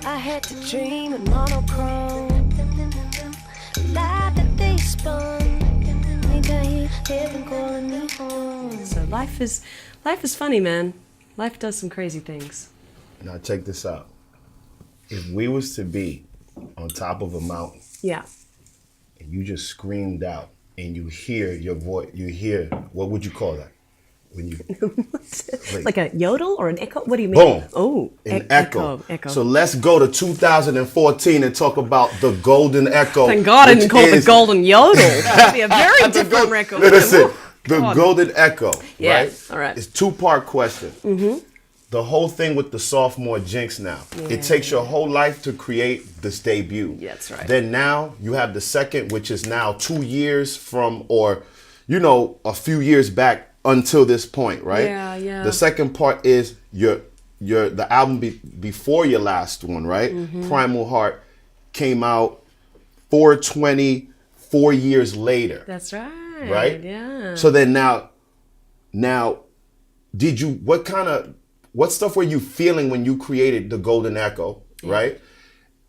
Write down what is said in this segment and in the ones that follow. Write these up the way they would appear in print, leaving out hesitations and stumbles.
I had to dream in monochrome. Life that they spun. Heaven calling me home. So life is funny, man. Life does some crazy things. Now check this out. If we was to be on top of a mountain, yeah, and you just screamed out, and you hear your voice, what would you call that? When you like a yodel or an echo? What do you mean? Boom. Oh, an echo. Echo. So let's go to 2014 and talk about the golden echo. Thank God I didn't call it the golden yodel. That'd be a very different record. Listen, the golden echo. Yeah. Right? All right. It's 2-part question. Mm-hmm. The whole thing with the sophomore jinx now. Yeah. It takes your whole life to create this debut. Yeah, that's right. Then now you have the second, which is now 2 years from, or, a few years back until this point, right? Yeah, yeah. The second part is the album before your last one, right? Mm-hmm. Primal Heart came out 4/20, 4 years later. That's right. Right? Yeah. So then now, what stuff were you feeling when you created the Golden Echo, right?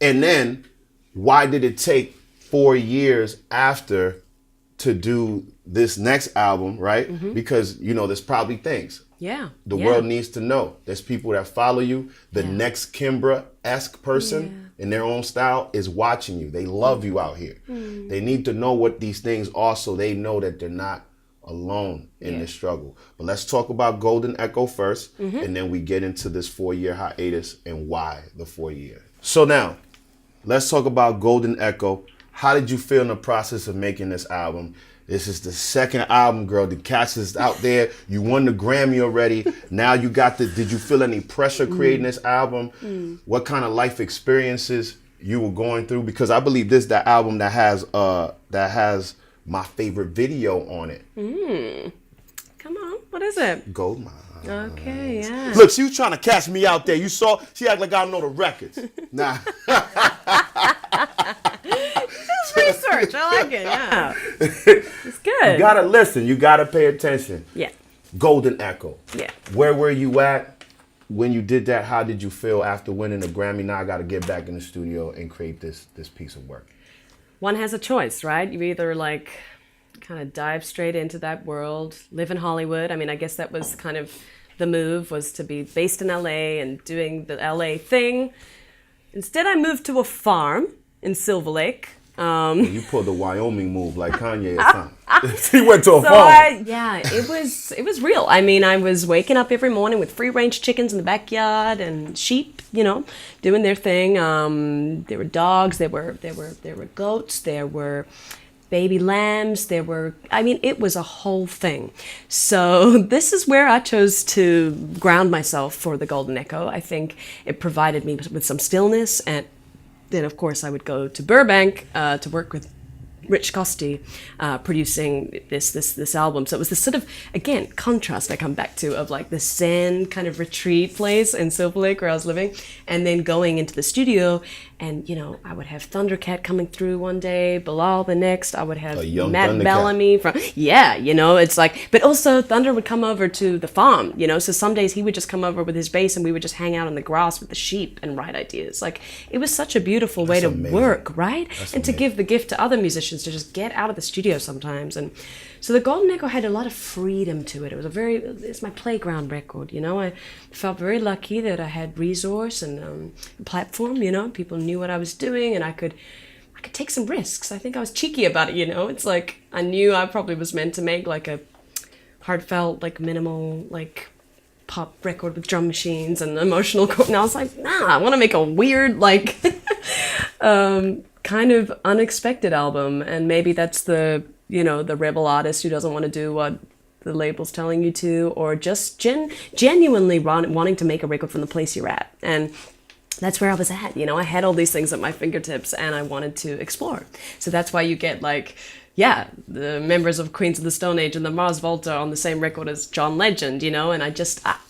And then why did it take 4 years after to do this next album, right? Mm-hmm. Because, there's probably things. Yeah. The world needs to know. There's people that follow you. The next Kimbra-esque person in their own style is watching you. They love you out here. Mm. They need to know what these things are so they know that they're not alone in this struggle. But let's talk about Golden Echo first, and then we get into this 4-year hiatus and why the 4 year. So now, let's talk about Golden Echo. How did you feel in the process of making this album? This is the second album, girl. The cast is out there. You won the Grammy already. Now you got did you feel any pressure creating this album? Mm. What kind of life experiences you were going through? Because I believe this is the album that has my favorite video on it. Mm. Come on. What is it? Gold Mine. Okay, yeah. Look, she was trying to catch me out there. You saw? She act like I don't know the records. Nah. Research. I like it. Yeah. It's good. You gotta listen. You gotta pay attention. Yeah. Golden Echo. Yeah. Where were you at when you did that? How did you feel after winning the Grammy? Now I gotta get back in the studio and create this piece of work. One has a choice, right? You either kind of dive straight into that world, live in Hollywood. I mean, I guess that was kind of the move, was to be based in LA and doing the LA thing. Instead, I moved to a farm in Silver Lake. You pulled the Wyoming move like Kanye or something. He went to a farm. It was real. I mean, I was waking up every morning with free-range chickens in the backyard and sheep, doing their thing. There were dogs, there were goats, there were baby lambs, it was a whole thing. So this is where I chose to ground myself for the Golden Echo. I think it provided me with some stillness, and then, of course, I would go to Burbank to work with Rich Costi producing this album. So it was this sort of, again, contrast I come back to of like the Zen kind of retreat place in Silver Lake where I was living, and then going into the studio, and I would have Thundercat coming through one day, Bilal the next, I would have Matt Bellamy from it's like, but also Thunder would come over to the farm, so some days he would just come over with his bass and we would just hang out in the grass with the sheep and write ideas. Like, it was such a beautiful way to work, right? And to give the gift to other musicians to just get out of the studio sometimes. And so the Golden Echo had a lot of freedom to it. It's my playground record, I felt very lucky that I had resource and platform, people knew what I was doing, and I could take some risks. I think I was cheeky about it, It's like, I knew I probably was meant to make like a heartfelt, like minimal, like pop record with drum machines and emotional and I was like, nah, I want to make a weird, like kind of unexpected album. And maybe that's the rebel artist who doesn't want to do what the label's telling you to, or just genuinely wanting to make a record from the place you're at. And that's where I was at. I had all these things at my fingertips and I wanted to explore. So that's why you get the members of Queens of the Stone Age and the Mars Volta on the same record as John Legend, and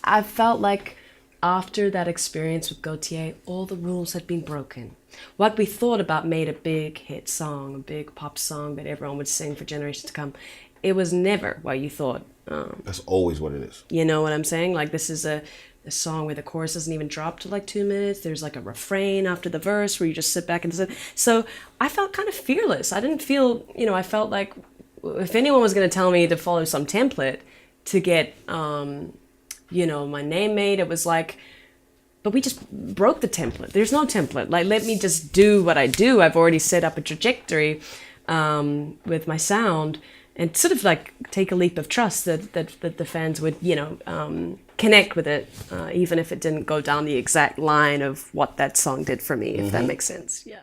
I felt like after that experience with Gautier, all the rules had been broken. What we thought about made a big hit song, a big pop song that everyone would sing for generations to come. It was never what you thought. That's always what it is. You know what I'm saying? Like, this is a song where the chorus doesn't even drop to like 2 minutes. There's like a refrain after the verse where you just sit back and sit. So I felt kind of fearless. I didn't feel, I felt like if anyone was going to tell me to follow some template to get, my name made, it was like, but we just broke the template. There's no template. Like, let me just do what I do. I've already set up a trajectory with my sound, and sort of like take a leap of trust that the fans would, connect with it, even if it didn't go down the exact line of what that song did for me, if that makes sense. Yeah.